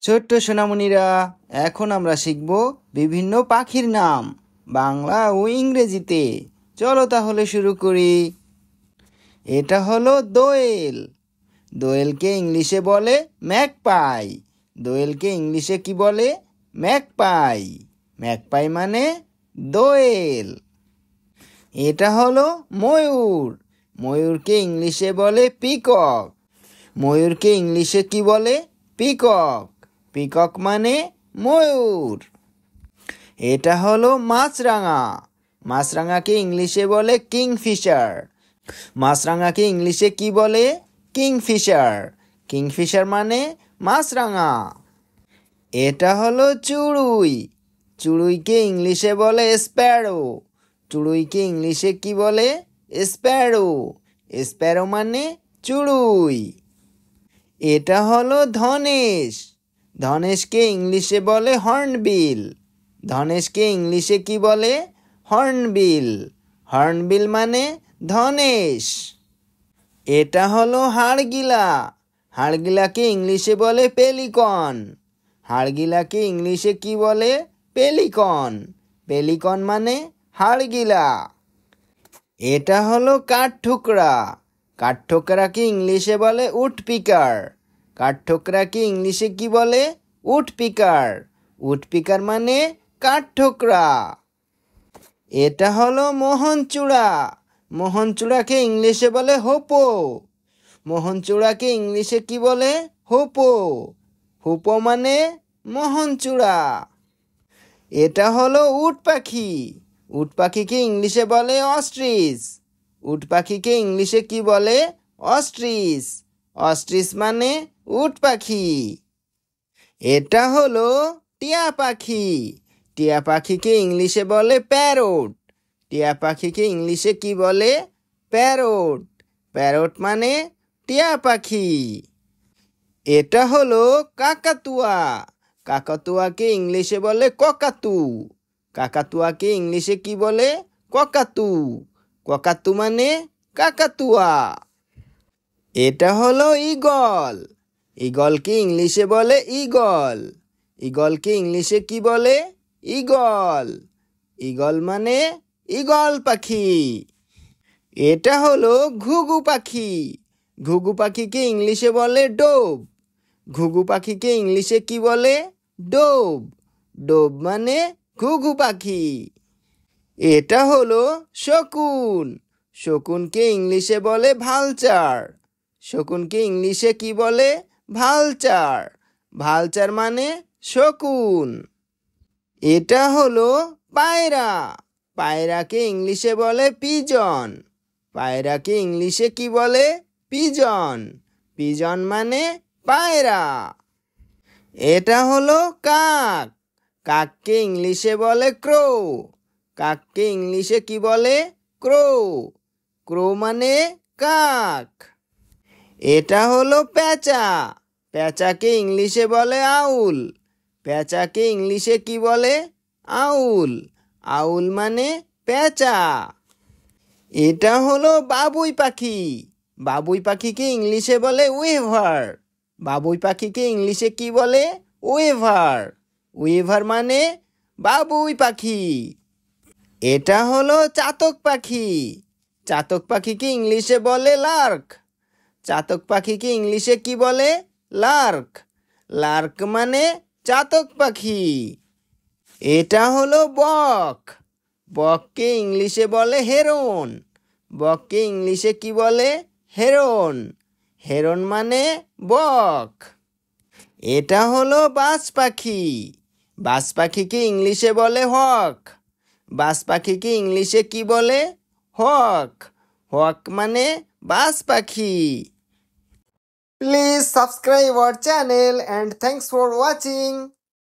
ছোট্ট সোনামণিরা, এখন আমরা শিখব বিভিন্ন পাখির নাম বাংলা ও ইংরেজিতে। চলো তাহলে শুরু করি। এটা হলো দোয়েল। দোয়েলকে ইংলিশে বলে ম্যাকপাই। দোয়েলকে ইংলিশে কি বলে? ম্যাকপাই। ম্যাকপাই মানে দোয়েল। এটা হলো ময়ূর। ময়ূরকে ইংলিশে বলে পিকক। ময়ূরকে ইংলিশে কি বলে? পিকক। পিকক মানে ময়ূর। এটা হলো মাছরাঙা। মাছরাঙাকে ইংলিশে বলে কিংফিশার। মাছরাঙাকে ইংলিশে কি বলে? কিংফিশার। কিংফিশার মানে মাছরাঙা। এটা হলো চড়ুই। চড়ুইকে ইংলিশে বলে স্প্যারো। চড়ুইকে ইংলিশে কি বলে? স্প্যারো। স্প্যারো মানে চড়ুই। এটা হলো ধনেশ। ধনেশকে ইংলিশে বলে হর্নবিল। ধনেশকে ইংলিশে কি বলে? হর্নবিল। হর্নবিল মানে ধনেশ। এটা হলো হাড়গিলা। হাড়গিলাকে ইংলিশে বলে পেলিকন। হাড়গিলাকে ইংলিশে কি বলে? পেলিকন। পেলিকন মানে হাড়গিলা। এটা হলো কাঠঠোকরা। কাঠঠোকরাকে ইংলিশে বলে উডপিকার। কাঠঠোকরাকে ইংলিশে কি বলে? উডপিকার। উডপিকার মানে কাঠঠোকরা। এটা হলো মোহনচূড়া। মোহনচূড়াকে ইংলিশে বলে হোপো। মোহনচূড়াকে ইংলিশে কি বলে? হোপো। হোপো মানে মোহনচূড়া। এটা হলো উট পাখি। উট পাখিকে ইংলিশে বলে অস্ট্রিচ। উট পাখিকে ইংলিশে কি বলে? অস্ট্রিচ। অস্ট্রিচ মানে উট পাখি। এটা হলো টিয়া পাখি। টিয়া পাখিকে ইংলিশে বলে প্যারট। টিয়া পাখিকে ইংলিশে কি বলে? প্যারট। প্যারট মানে টিয়া পাখি। এটা হলো কাকাতুয়া। কাকাতুয়াকে ইংলিশে বলে ককাতু। কাকাতুয়াকে ইংলিশে কি বলে? ককাতু। ককাতু মানে কাকাতুয়া। এটা হলো ঈগল। ঈগলকে ইংলিশে বলে ঈগল। ঈগলকে ইংলিশে কি বলে? ঈগল। ঈগল মানে ঈগল পাখি। এটা হলো ঘুঘু পাখি। ঘুঘু পাখিকে ইংলিশে বলে ডোভ। ঘুঘু পাখিকে ইংলিশে কি বলে? ডোভ। ডোভ মানে ঘুঘু পাখি। এটা হলো শকুন। শকুনকে ইংলিশে বলে ভালচার। শকুনকে ইংলিশে কি বলে? ভালচার। ভালচার মানে শকুন। এটা হলো পায়রা। পায়রাকে ইংলিশে বলে পিজন। পায়রাকে ইংলিশে কি বলে? পিজন। পিজন মানে পায়রা। এটা হলো কাক। কাককে ইংলিশে বলে ক্রো। কাককে ইংলিশে কি বলে? ক্রো। ক্রো মানে কাক। এটা হলো পেঁচা। পেঁচাকে ইংলিশে বলে আউল। পেঁচাকে ইংলিশে কি বলে? আউল। আউল মানে পেঁচা। এটা হলো বাবুই পাখি। বাবুই পাখিকে ইংলিশে বলে ওয়েভার। বাবুই পাখিকে ইংলিশে কি বলে? ওয়েভার। ওয়েভার মানে বাবুই পাখি। এটা হলো চাতক পাখি। চাতক পাখিকে ইংলিশে বলে লার্ক। চাতক পাখিকে ইংলিশে কি বলে? লার্ক। লার্ক মানে চাতক পাখি। এটা হলো বক। বককে ইংলিশে বলে হেরন। বককে ইংলিশে কি বলে? হেরন। হেরন মানে বক। এটা হলো বাজ পাখি। বাজ পাখিকে ইংলিশে বলে হক। বাজ পাখিকে ইংলিশে কি বলে? হক। হক মানে বাজ পাখি। Please subscribe our channel and thanks for watching.